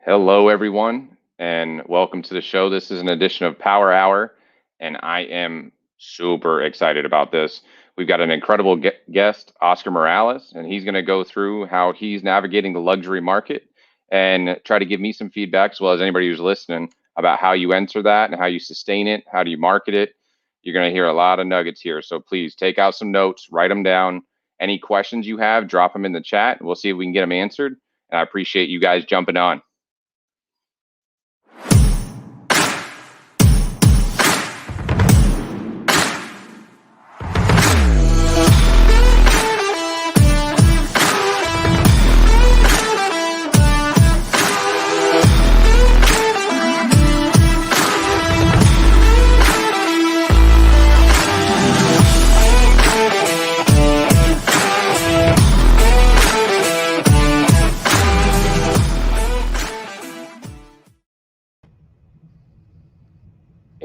Hello, everyone, and welcome to the show. This is an edition of Power Hour, and I am super excited about this. We've got an incredible guest, Oscar Morales, and he's going to go through how he's navigating the luxury market and try to give me some feedback, as well as anybody who's listening, about how you enter that and how you sustain it, how do you market it. You're going to hear a lot of nuggets here, so please take out some notes, write them down. Any questions you have, drop them in the chat, and we'll see if we can get them answered. And I appreciate you guys jumping on.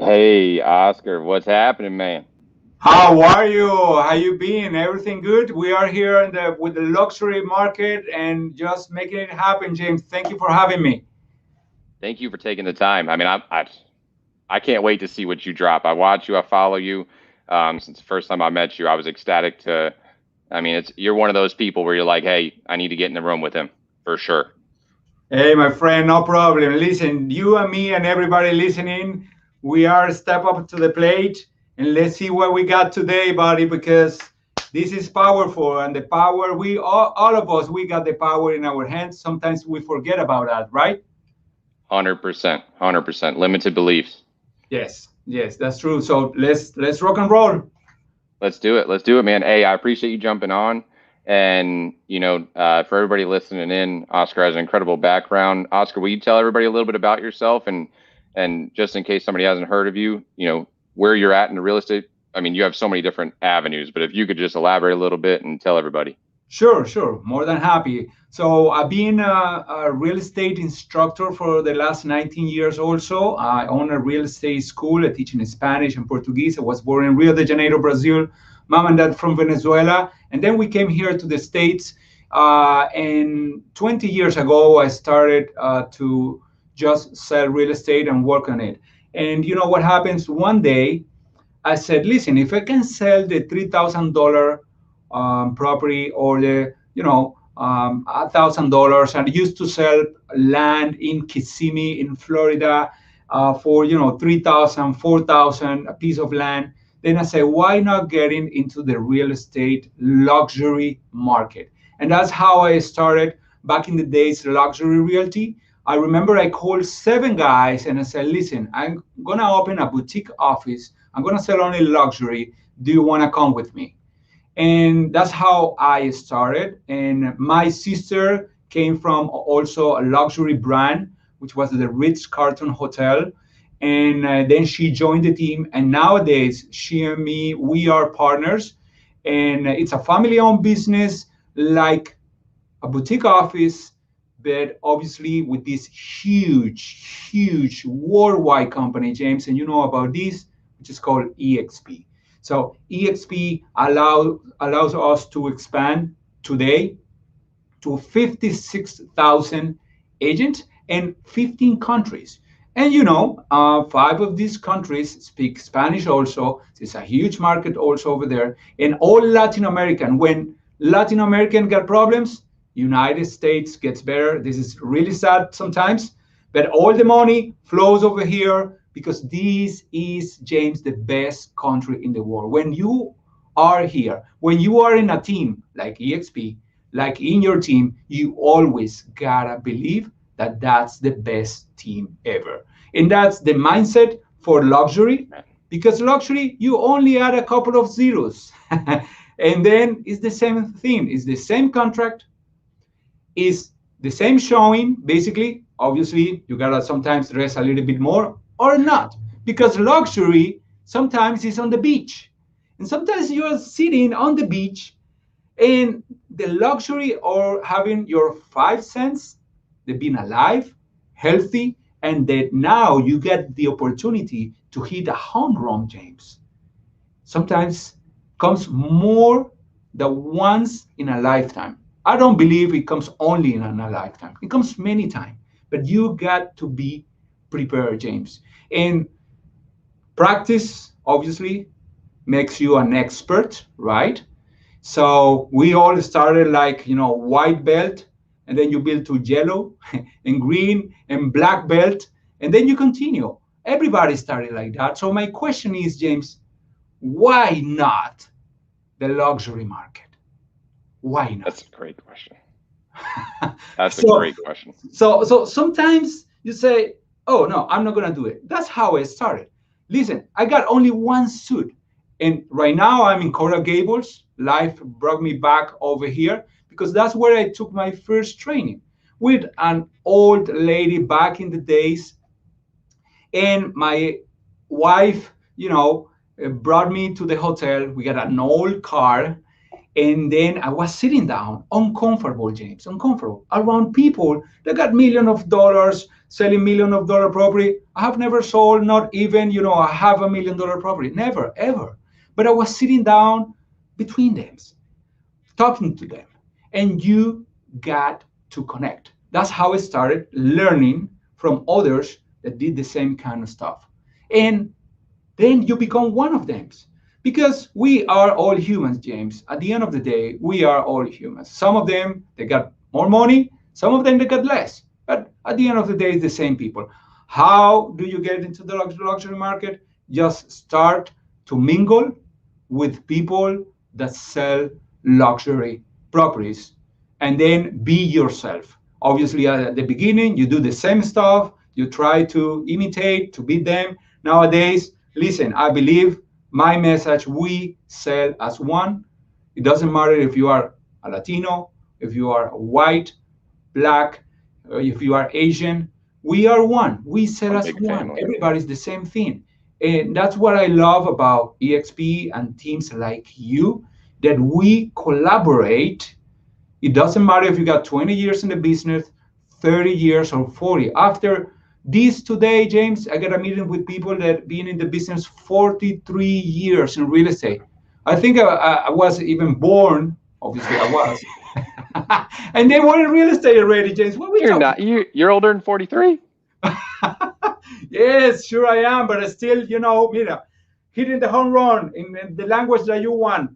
Hey, Oscar, what's happening, man? How are you? How you been? Everything good? We are here in with the luxury market and just making it happen, James. Thank you for having me. Thank you for taking the time. I mean, I can't wait to see what you drop. I watch you, I follow you. Since the first time I met you, I was ecstatic to. I mean, you're one of those people where you're like, hey, I need to get in the room with him for sure. Hey, my friend, no problem. Listen, you and me and everybody listening, we are step up to the plate and let's see what we got today, buddy, because this is powerful and the power all of us, we got the power in our hands. Sometimes we forget about that, right? 100%, 100%. Limited beliefs. Yes, that's true. So let's rock and roll. Let's do it, man. Hey, I appreciate you jumping on. And, for everybody listening in, Oscar has an incredible background. Oscar, will you tell everybody a little bit about yourself and just in case somebody hasn't heard of you, where you're at in the real estate? I mean, you have so many different avenues, but if you could just elaborate a little bit and tell everybody. Sure. More than happy. So I've been a real estate instructor for the last 19 years also. I own a real estate school. I teach in Spanish and Portuguese. I was born in Rio de Janeiro, Brazil. Mom and dad from Venezuela. And then we came here to the States. And 20 years ago, I started to just sell real estate and work on it. And you know what happens? One day, I said, listen, if I can sell the $3,000 property or the $1,000. I used to sell land in Kissimmee in Florida for 3,000, 4,000 a piece of land. Then I said, why not getting into the real estate luxury market? And that's how I started back in the days, luxury realty. I remember I called 7 guys and I said, listen, I'm gonna open a boutique office. I'm gonna sell only luxury. Do you wanna come with me? And that's how I started. And my sister came from also a luxury brand, which was the Ritz-Carlton Hotel. And then she joined the team. And nowadays, she and me, we are partners. And it's a family-owned business, like a boutique office, but obviously with this huge worldwide company, James. And you know about this, which is called EXP. So EXP allows us to expand today to 56,000 agents in 15 countries. And 5 of these countries speak Spanish also. It's a huge market also over there. And all Latin American, when Latin American got problems, United States gets better. This is really sad sometimes, but all the money flows over here because this is, James, the best country in the world. When you are here, when you are in a team like EXP, like in your team, you always gotta believe that that's the best team ever. And that's the mindset for luxury, because luxury, you only add a couple of zeros. And then it's the same thing. It's the same contract, is the same showing, basically. Obviously, you gotta sometimes dress a little bit more or not, because luxury sometimes is on the beach. And sometimes you're sitting on the beach and the luxury or having your 5 cents, the being alive, healthy, and that now you get the opportunity to hit a home run, James. Sometimes comes more than once in a lifetime. I don't believe it comes only in a lifetime. It comes many times. but you got to be prepared, James. And practice, obviously, makes you an expert, right? So we all started like, white belt, and then you build to yellow and green and black belt, and then you continue. Everybody started like that. So my question is, James, why not the luxury market? Why That's not? a great question. That's a So, great question. so sometimes you say, "Oh no, I'm not gonna do it." That's how I started. Listen, I got only one suit, and right now I'm in Coral Gables. Life brought me back over here because that's where I took my first training with an old lady back in the days, and my wife, brought me to the hotel. We got an old car, and then I was sitting down, uncomfortable, James, uncomfortable, around people that got millions of dollars, selling $1 million property. I have never sold, not even, a $500,000 property, never, ever. But I was sitting down between them, talking to them, and you got to connect. That's how I started learning from others that did the same kind of stuff. And then you become one of them. Because we are all humans, James. At the end of the day, we are all humans. Some of them, they got more money, some of them, they got less. But at the end of the day, it's the same people. How do you get into the luxury market? Just start to mingle with people that sell luxury properties, and then be yourself. Obviously, at the beginning, you do the same stuff, you try to imitate, to beat them. Nowadays, listen, I believe my message, we sell as one. It doesn't matter if you are a Latino, if you are white, black, if you are Asian, we are one. We sell One as big one. family. Everybody's the same thing. And that's what I love about EXP and teams like you, that we collaborate. It doesn't matter if you got 20 years in the business, 30 years, or 40. After this today, James, I got a meeting with people that been in the business 43 years in real estate. I think I was even born. Obviously, I was. And they were in real estate already, James. What are we You're talking not. You're older than 43. about? Yes, sure I am, but I still, hitting the home run in the language that you want.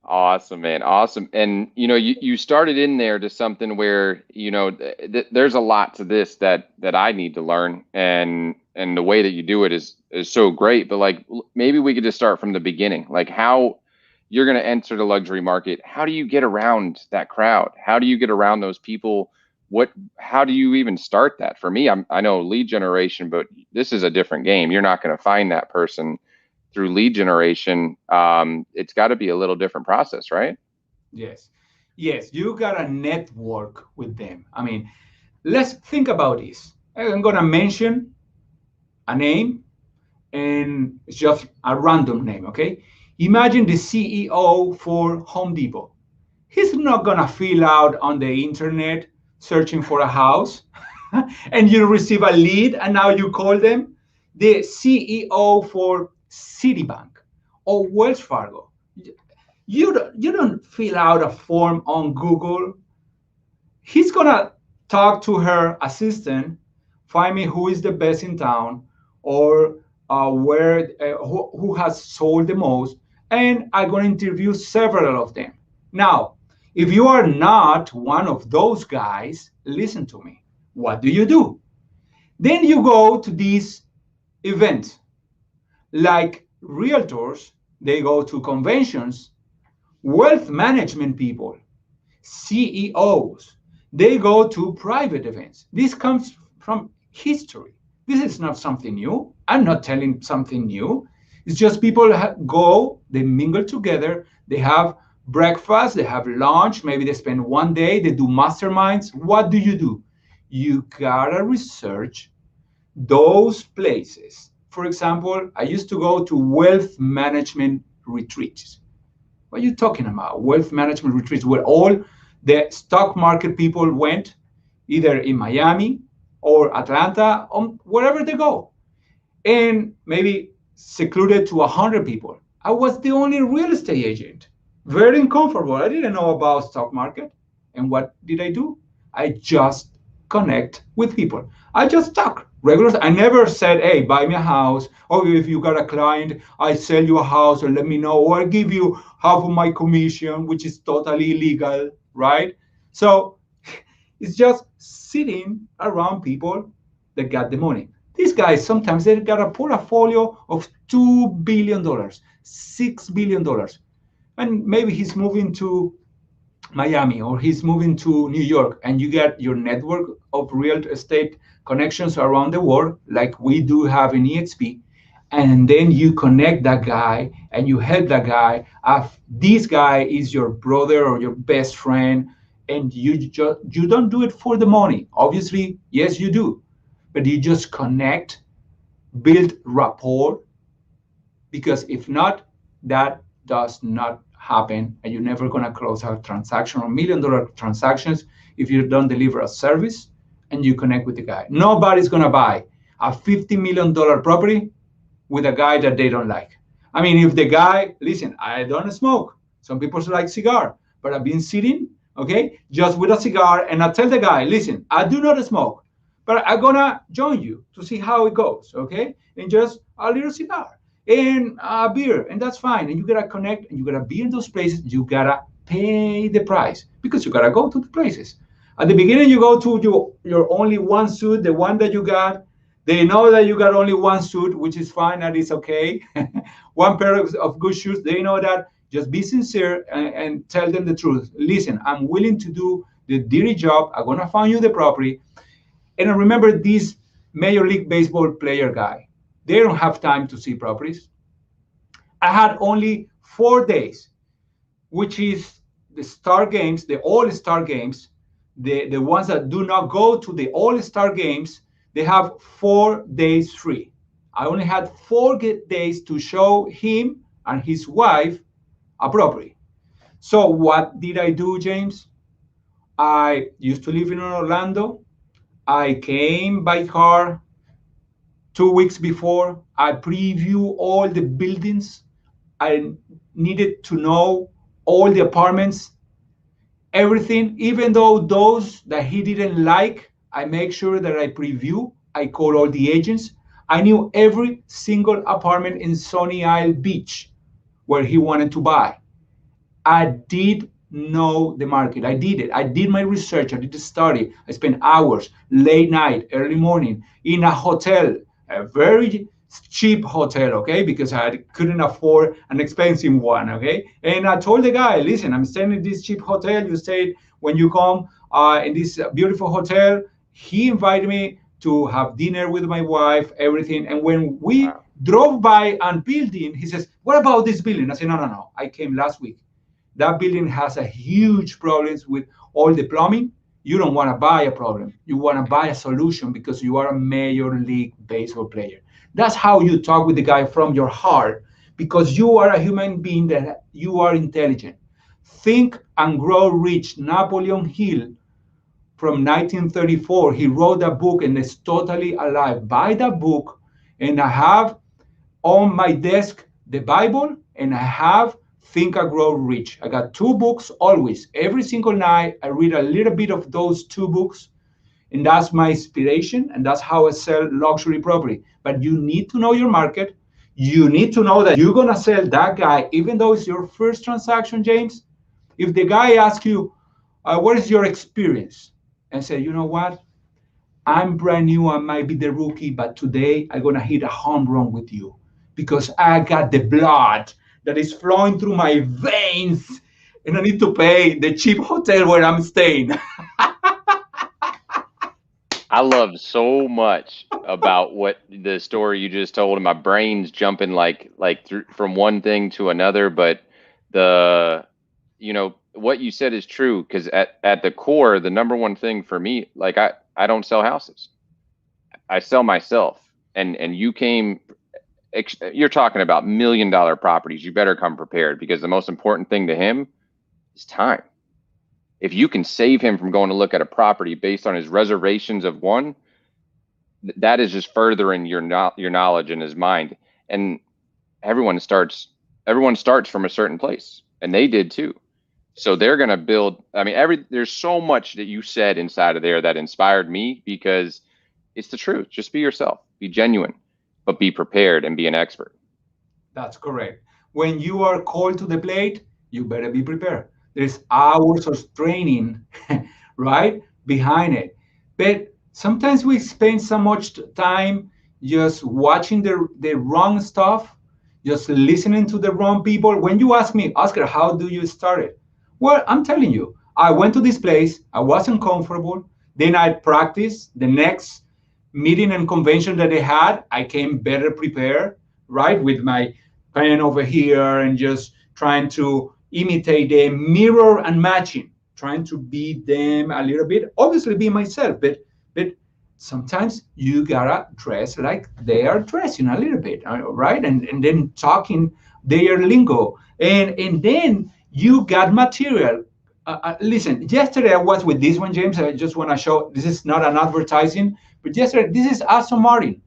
Awesome, man. Awesome. And you started in there to something where, there's a lot to this that I need to learn, and the way that you do it is so great. But like maybe we could just start from the beginning. Like how you're going to enter the luxury market. How do you get around that crowd? How do you get around those people? How do you even start that? For me, I know lead generation, but this is a different game. You're not going to find that person through lead generation. It's got to be a little different process, right? Yes. Yes, you got to network with them. I mean, let's think about this. I'm going to mention a name, and it's just a random name, okay? Imagine the CEO for Home Depot. He's not going to fill out on the internet searching for a house and you receive a lead and now you call them. The CEO for Citibank or Wells Fargo, you don't fill out a form on Google. He's gonna talk to her assistant, find me who is the best in town, or where who has sold the most, and I'm gonna interview several of them. Now, if you are not one of those guys, listen to me. What do you do? Then you go to these events, like realtors. They go to conventions. Wealth management people, CEOs, they go to private events. This comes from history. This is not something new. I'm not telling something new. It's just people go, they mingle together, they have breakfast, they have lunch, maybe they spend one day, they do masterminds. What do? You gotta research those places. For example, I used to go to wealth management retreats. What are you talking about? Wealth management retreats where all the stock market people went, either in Miami or Atlanta, or wherever they go, and maybe secluded to 100 people. I was the only real estate agent, very uncomfortable. I didn't know about stock market. And what did I do? I just connect with people. I just talk regular. I never said, hey, buy me a house. Or if you got a client, I sell you a house or let me know, or I give you half of my commission, which is totally illegal, right? So it's just sitting around people that got the money. These guys, sometimes they got a portfolio of $2 billion, $6 billion. And maybe he's moving to Miami or he's moving to New York, and you get your network of real estate connections around the world, like we do have in EXP. And then you connect that guy and you help that guy. This guy is your brother or your best friend, and you don't do it for the money. Obviously, yes, you do, but you just connect, build rapport, because if not, that does not happen, and you're never going to close out transaction or $1 million transactions if you don't deliver a service and you connect with the guy. Nobody's going to buy a $50 million property with a guy that they don't like. I mean, if the guy, listen, I don't smoke. Some people like cigar, but I've been sitting, okay, just with a cigar, and I tell the guy, listen, I do not smoke, but I'm gonna join you to see how it goes, okay, and just a little cigar and a beer, and that's fine. And you gotta connect, and you gotta be in those places. You gotta pay the price because you gotta go to the places. At the beginning, you go to your only one suit, the one that you got. They know that you got only one suit, which is fine, and it's okay. One pair of good shoes. They know that. Just be sincere and tell them the truth. Listen, I'm willing to do the dirty job. I'm gonna find you the property. And I remember this Major League Baseball player guy. They don't have time to see properties. I had only 4 days, which is the star games, the all-star games, the ones that do not go to the all-star games, they have 4 days free. I only had 4 days to show him and his wife a property. So what did I do, James? I used to live in Orlando. I came by car 2 weeks before. I preview all the buildings. I needed to know all the apartments, everything, even though those that he didn't like, I make sure that I preview. I call all the agents. I knew every single apartment in Sunny Isle Beach where he wanted to buy. I did know the market. I did it. I did my research. I did the study. I spent hours, late night, early morning, in a hotel, a very cheap hotel, okay, because I couldn't afford an expensive one, okay. And I told the guy, listen, I'm staying in this cheap hotel. You stayed when you come in this beautiful hotel. He invited me to have dinner with my wife, everything. And when we drove by a building, he says, what about this building? I said, no. I came last week. That building has a huge problems with all the plumbing. You don't want to buy a problem. You want to buy a solution because you are a Major League Baseball player. That's how you talk with the guy from your heart, because you are a human being, that you are intelligent. Think and Grow Rich. Napoleon Hill from 1934, he wrote a book and it's totally alive. Buy that book, and I have on my desk the Bible, and I have Think and Grow Rich. I got 2 books always. Every single night, I read a little bit of those 2 books, and that's my inspiration, and that's how I sell luxury property. But you need to know your market. You need to know that you're going to sell that guy, even though it's your first transaction, James. If the guy asks you, what is your experience? And say, you know what? I'm brand new. I might be the rookie, but today I'm going to hit a home run with you because I got the blood that is flowing through my veins, and I need to pay the cheap hotel where I'm staying. I love so much about what the story you just told, and my brain's jumping like through from one thing to another. But what you said is true, because at the core, the number one thing for me, like I don't sell houses. I sell myself. And you're talking about $1 million properties. You better come prepared, because the most important thing to him is time. If you can save him from going to look at a property based on his reservations of one, that is just furthering your knowledge in his mind. And everyone starts from a certain place, and they did too. So they're going to build, I mean, there's so much that you said inside of there that inspired me because it's the truth. Just be yourself, be genuine, but be prepared and be an expert. That's correct. When you are called to the plate, you better be prepared. There's hours of training, right, behind it. But sometimes we spend so much time just watching the wrong stuff, just listening to the wrong people. When you ask me, Oscar, how do you start it? Well, I'm telling you, I went to this place, I wasn't comfortable. Then I practiced the next meeting and convention that they had. I came better prepared, right, with my pen over here and just trying to imitate them, mirror and matching, trying to be them a little bit. Obviously, be myself, but sometimes you gotta dress like they are dressing a little bit, right? And then talking their lingo, and then you got material. Listen, yesterday I was with this one, James. I just want to show this is not an advertising, but yesterday this is Aston Martin.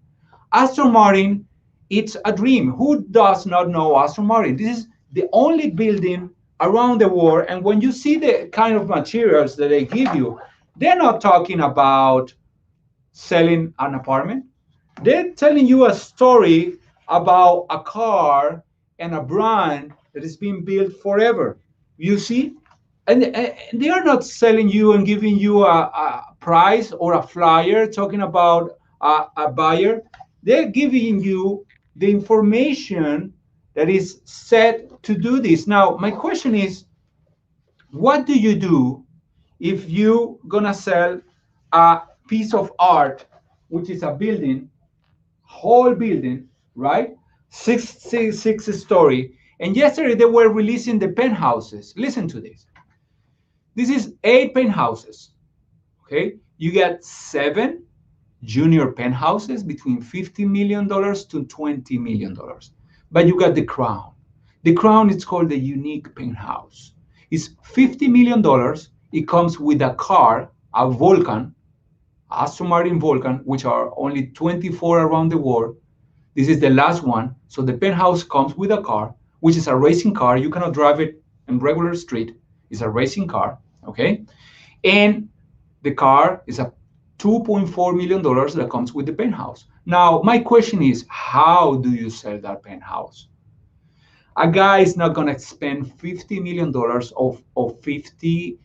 Aston Martin, it's a dream. Who does not know Aston Martin? This is the only building around the world. And when you see the kind of materials that they give you, they're not talking about selling an apartment. They're telling you a story about a car and a brand that is being built forever. You see? And they are not selling you and giving you a price or a flyer talking about a buyer. They're giving you the information that is set to do this. Now, my question is, what do you do if you gonna sell a piece of art, which is a building, whole building, right? Six story. And yesterday they were releasing the penthouses. Listen to this. This is 8 penthouses. Okay, you get 7 junior penthouses between $50 million to $20 million. But you got the crown. The crown is called the unique penthouse. It's $50 million. It comes with a car, a Vulcan, Aston Martin Vulcan, which are only 24 around the world. This is the last one. So the penthouse comes with a car, which is a racing car. You cannot drive it in regular street. It's a racing car, okay? And the car is a $2.4 million that comes with the penthouse. Now, my question is, how do you sell that penthouse? A guy is not going to spend $50 million or $50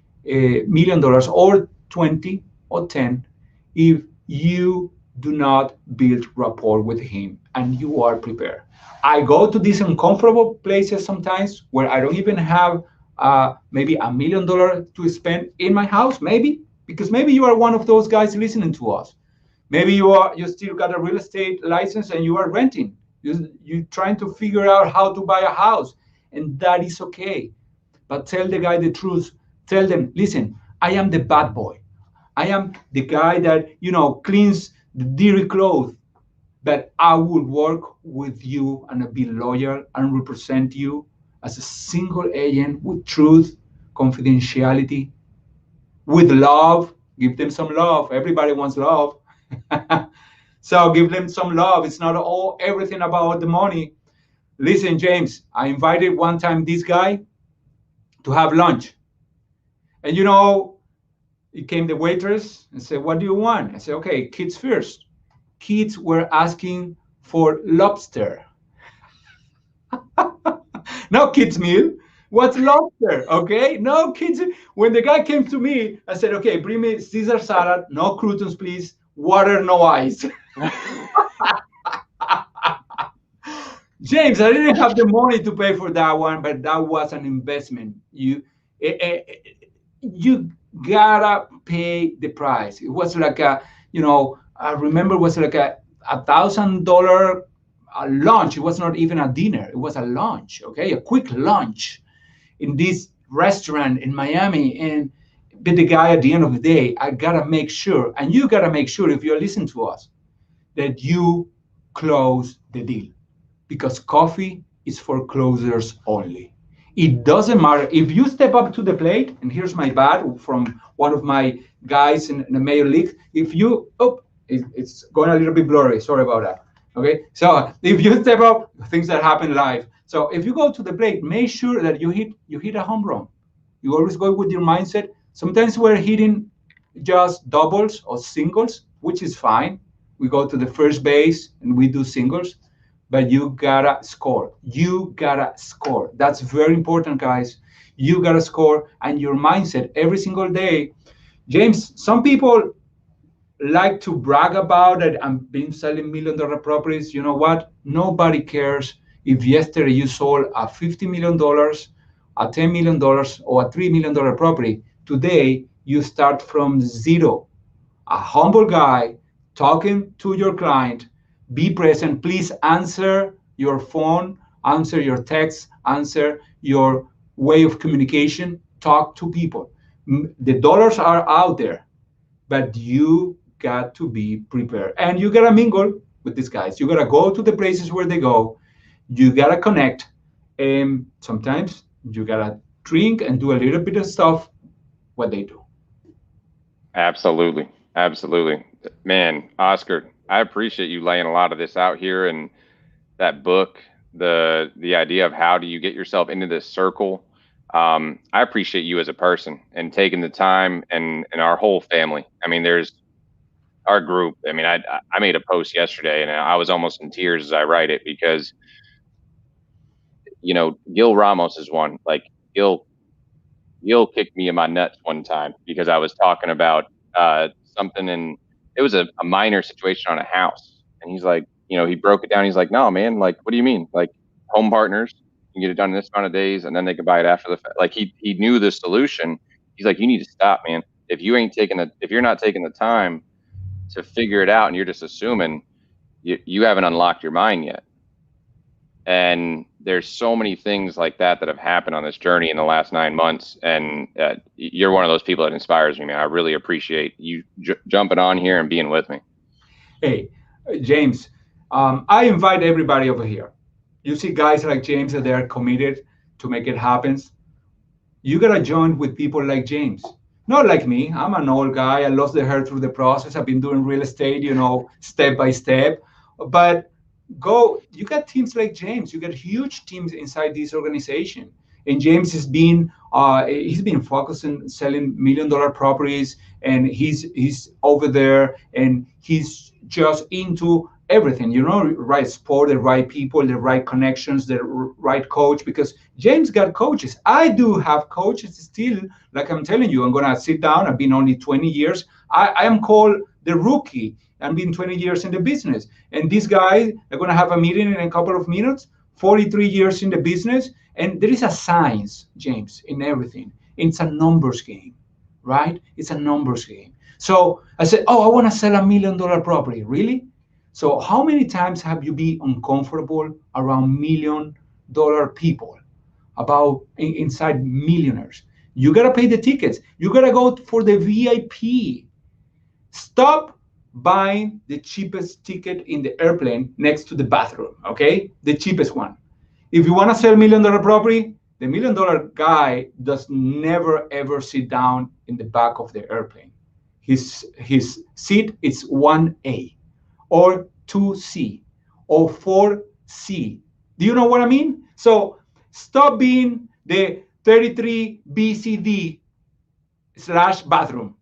million or 20 or 10 if you do not build rapport with him and you are prepared. I go to these uncomfortable places sometimes where I don't even have maybe $1 million to spend in my house, maybe, because maybe you are one of those guys listening to us. Maybe you still got a real estate license and you are renting. You're trying to figure out how to buy a house, and that is okay. But tell the guy the truth. Tell them, listen, I am the bad boy. I am the guy that, cleans the dirty clothes, but I will work with you and be loyal and represent you as a single agent with truth, confidentiality, with love. Give them some love. Everybody wants love. So give them some love. It's not everything about the money. Listen, James, I invited one time this guy to have lunch. And it came the waitress and said, what do you want? I said, okay, kids first. Kids were asking for lobster. No kids meal. What's lobster? Okay, no kids. When the guy came to me, I said, okay, bring me Caesar salad, no croutons, please. Water, no ice. James, I didn't have the money to pay for that one, but that was an investment. You gotta pay the price. It was like I remember it was like a $1,000 lunch. It was not even a dinner. It was a lunch, okay, a quick lunch in this restaurant in Miami. But the guy, at the end of the day, I gotta make sure, and you gotta make sure if you're listening to us, that you close the deal, because coffee is for closers only. It doesn't matter if you step up to the plate. And here's my bad from one of my guys in the Major League. If you, it's going a little bit blurry. Sorry about that. Okay, so if you step up, things that happen live. So if you go to the plate, make sure that you hit a home run. You always go with your mindset. Sometimes we're hitting just doubles or singles, which is fine. We go to the first base and we do singles, but you gotta score. You gotta score. That's very important, guys. You gotta score, and your mindset every single day. James, some people like to brag about it and been selling $1 million properties. You know what? Nobody cares if yesterday you sold a $50 million, a $10 million, or a $3 million property. Today you start from zero. A humble guy talking to your client. Be present. Please answer your phone, answer your text, answer your way of communication. Talk to people. The dollars are out there, but you got to be prepared, and you gotta mingle with these guys. You gotta go to the places where they go. You gotta connect, and sometimes you gotta drink and do a little bit of stuff what they do. Absolutely. Absolutely. Man, Oscar, I appreciate you laying a lot of this out here and that book, the idea of how do you get yourself into this circle. I appreciate you as a person and taking the time and our whole family. I mean, there's our group. I mean, I made a post yesterday and I was almost in tears as I write it because, Gil Ramos is one. Like Gil Gil kicked me in my nuts one time because I was talking about something, and it was a minor situation on a house. And he's like, he broke it down. He's like, no, man, like, what do you mean? Like, home partners can get it done in this amount of days, and then they can buy it after the fact. Like, he knew the solution. He's like, you need to stop, man. If you're not taking the time to figure it out, and you're just assuming, you haven't unlocked your mind yet. And there's so many things like that have happened on this journey in the last 9 months. And you're one of those people that inspires me, man. I really appreciate you jumping on here and being with me. Hey, James, I invite everybody over here. You see guys like James that they are committed to make it happen. You gotta join with people like James. Not like me. I'm an old guy. I lost the hair through the process. I've been doing real estate, step by step. But you got teams like James. You got huge teams inside this organization. And James he's been focusing selling $1 million properties, and he's over there, and he's just into everything, right sport, the right people, the right connections, the right coach, because James got coaches. I do have coaches still. Like I'm telling you, I'm gonna sit down. I've been only 20 years. I am called the rookie. I've been 20 years in the business, and these guys are gonna have a meeting in a couple of minutes. 43 years in the business, and there is a science, James, in everything. It's a numbers game, right? It's a numbers game. So I said, oh, I want to sell $1 million property. Really? So how many times have you been uncomfortable around $1 million people, inside millionaires? You gotta pay the tickets. You gotta go for the VIP. Stop buying the cheapest ticket in the airplane next to the bathroom, okay? The cheapest one. If you want to sell $1 million property, the $1 million guy does never ever sit down in the back of the airplane. His seat is 1A or 2C or 4C. Do you know what I mean? So stop being the 33 BCD / bathroom.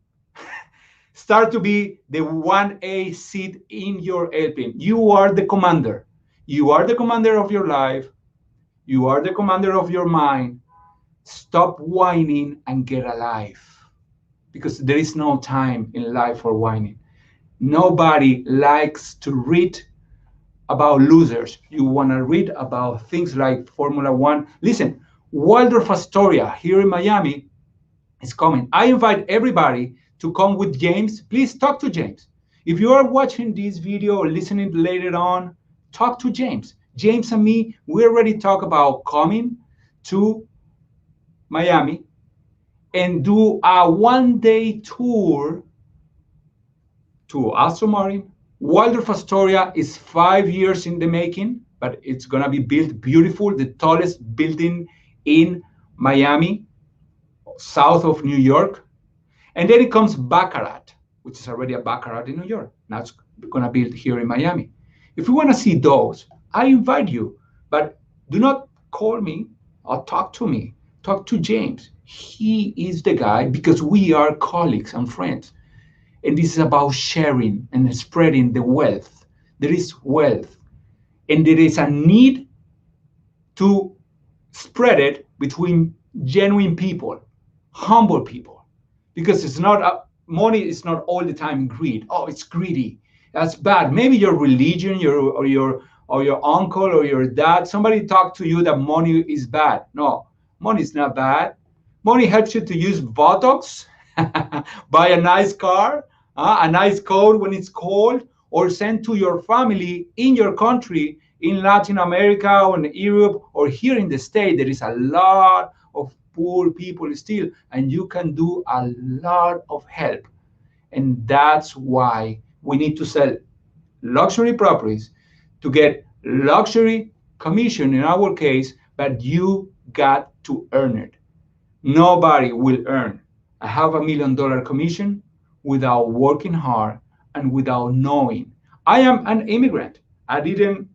Start to be the 1A seat in your airplane. You are the commander. You are the commander of your life. You are the commander of your mind. Stop whining and get alive, because there is no time in life for whining. Nobody likes to read about losers. You want to read about things like Formula One. Listen, Waldorf Astoria here in Miami is coming. I invite everybody to come with James. Please talk to James. If you are watching this video or listening later on, talk to James. James and me, we already talk about coming to Miami and do a one-day tour to Astro Martin. Waldorf Astoria is 5 years in the making, but it's gonna be built beautiful, the tallest building in Miami, south of New York. And then it comes Baccarat, which is already a Baccarat in New York. Now it's gonna build here in Miami. If you wanna see those, I invite you, but do not call me or talk to me. Talk to James. He is the guy because we are colleagues and friends. And this is about sharing and spreading the wealth. There is wealth, and there is a need to spread it between genuine people, humble people, because it's not money is not all the time greed. Oh, it's greedy. That's bad. Maybe your religion, your uncle or your dad, somebody talked to you that money is bad. No, money is not bad. Money helps you to use Botox, buy a nice car, a nice coat when it's cold, or send to your family in your country, in Latin America or in Europe or here in the States. There is a lot of poor people still, and you can do a lot of help. And that's why we need to sell luxury properties to get luxury commission in our case, but you got to earn it. Nobody will earn a $500,000 commission without working hard and without knowing. I am an immigrant. I didn't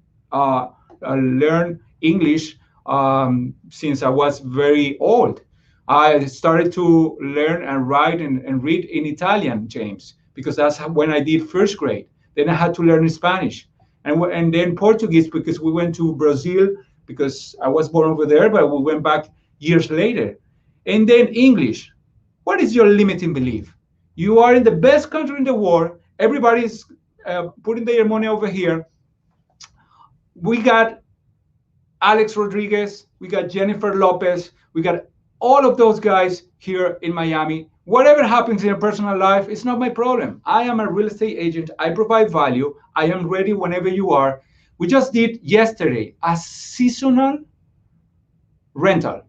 learn English since I was very old. I started to learn and write and read in Italian, James, because that's when I did first grade. Then I had to learn Spanish and then Portuguese because we went to Brazil because I was born over there, but we went back years later. And then English. What is your limiting belief? You are in the best country in the world. Everybody's putting their money over here. We got Alex Rodriguez, we got Jennifer Lopez, we got all of those guys here in Miami. Whatever happens in your personal life, it's not my problem. I am a real estate agent. I provide value. I am ready whenever you are. We just did yesterday a seasonal rental.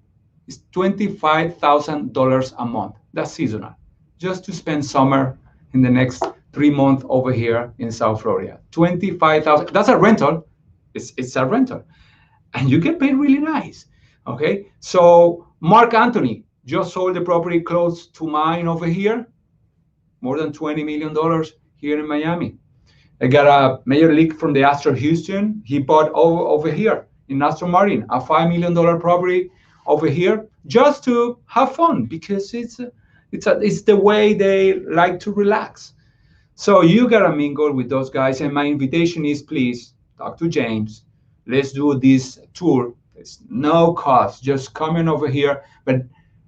It's $25,000 a month. That's seasonal. Just to spend summer in the next 3 months over here in South Florida. 25,000. That's a rental. It's a rental. And you get paid really nice. Okay. So Mark Anthony just sold the property close to mine over here. More than $20 million here in Miami. I got a major league from the Astro Houston. He bought over here in Astro Martin, a $5 million property over here just to have fun because it's the way they like to relax. So you gotta mingle with those guys. And my invitation is, please talk to James. Let's do this tour. It's no cost. Just coming over here. But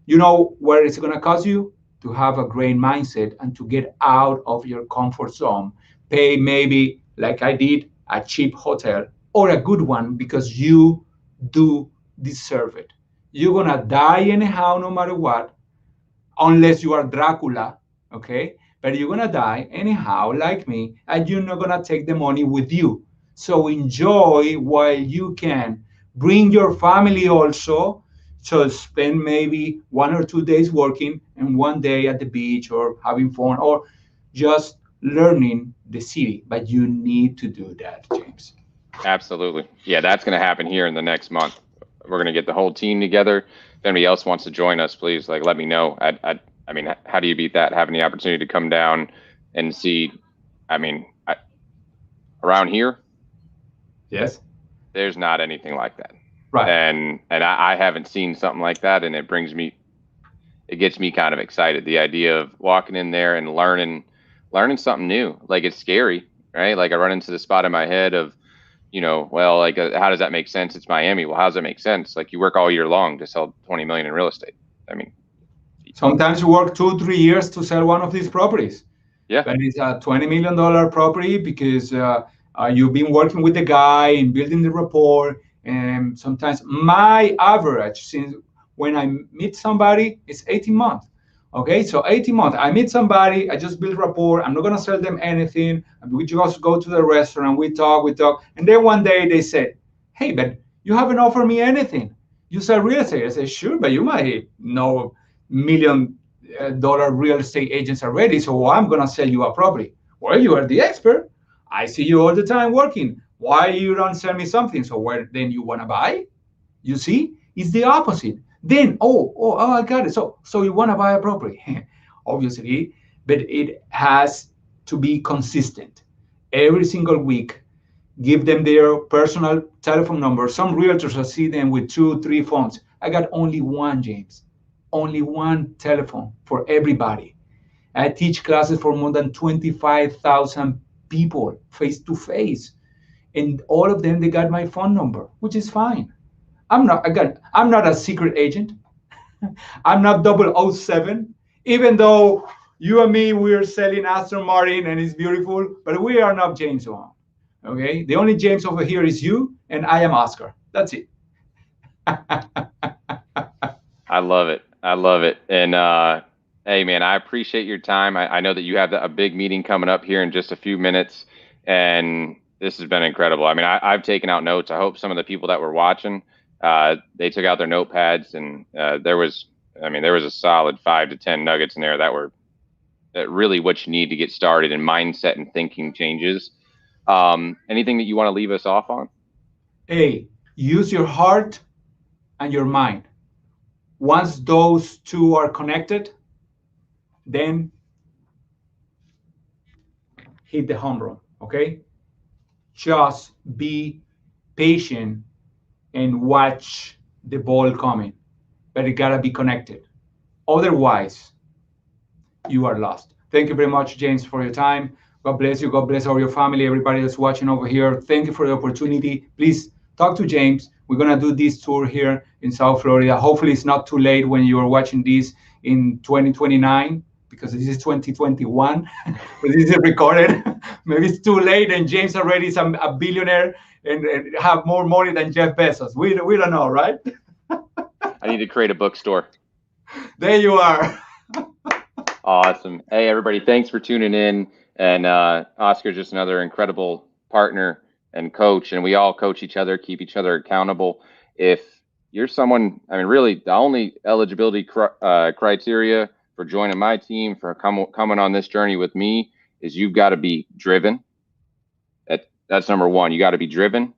you know where it's gonna cost you? To have a great mindset and to get out of your comfort zone. Pay maybe, like I did, a cheap hotel or a good one because you do deserve it. You're gonna die anyhow, no matter what, unless you are Dracula, okay? But you're gonna die anyhow, like me, and you're not gonna take the money with you. So enjoy while you can. Bring your family also. So spend maybe 1 or 2 days working and 1 day at the beach or having fun or just learning the city. But you need to do that, James. Absolutely. Yeah, that's going to happen here in the next month. We're going to get the whole team together. If anybody else wants to join us, please, let me know. I mean, how do you beat that? Having the opportunity to come down and see, around here, yes, there's not anything like that. Right. And I haven't seen something like that. And it gets me kind of excited. The idea of walking in there and learning something new. Like, it's scary, right? Like, I run into the spot in my head of, how does that make sense? It's Miami. Well, how does that make sense? Like, you work all year long to sell 20 million in real estate. I mean, sometimes you work 2-3 years to sell one of these properties. Yeah. But it's a $20 million property because you've been working with the guy and building the rapport. And sometimes my average since when I meet somebody is 18 months. Okay, so 18 months. I meet somebody, I just build rapport. I'm not gonna sell them anything. We just go to the restaurant, we talk, and then one day they said, "Hey, but you haven't offered me anything. You sell real estate." I said, "Sure, but you might know $1 million real estate agents already, so I'm gonna sell you a property." "Well, you are the expert. I see you all the time working. Why you don't sell me something?" So where then you wanna buy? You see, it's the opposite. Then, I got it. So you want to buy a property, obviously, but it has to be consistent. Every single week, give them their personal telephone number. Some realtors I see them with 2-3 phones. I got only one, James. only one telephone for everybody. I teach classes for more than 25,000 people face to face. And all of them, they got my phone number, which is fine. I'm not a secret agent. I'm not 007, even though you and me, we're selling Aston Martin and it's beautiful, but we are not James Bond. Okay? The only James over here is you, and I am Oscar. That's it. I love it. I love it. And hey, man, I appreciate your time. I know that you have a big meeting coming up here in just a few minutes, and this has been incredible. I mean, I've taken out notes. I hope some of the people that were watching, they took out their notepads, and there was a solid 5 to 10 nuggets in there that really what you need to get started in mindset and thinking changes. Anything that you want to leave us off on? A, use your heart and your mind. Once those two are connected, then hit the home run. Okay? Just be patient and watch the ball coming, but it gotta be connected. Otherwise, you are lost. Thank you very much, James, for your time. God bless you. God bless all your family, everybody that's watching over here. Thank you for the opportunity. Please talk to James. We're gonna do this tour here in South Florida. Hopefully, it's not too late when you are watching this in 2029, because this is 2021. But this is recorded. Maybe it's too late, and James already is a billionaire and have more money than Jeff Bezos. We don't know, right? I need to create a bookstore. There you are. Awesome. Hey, everybody, thanks for tuning in. And Oscar's just another incredible partner and coach, and we all coach each other, keep each other accountable. If you're someone, I mean, really, the only eligibility criteria for joining my team, for coming on this journey with me, is you've got to be driven. That's number one. You got to be driven.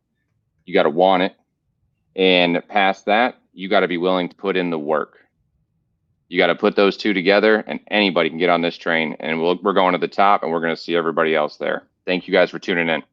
You got to want it. And past that, you got to be willing to put in the work. You got to put those two together, and anybody can get on this train, and we're going to the top, and we're going to see everybody else there. Thank you guys for tuning in.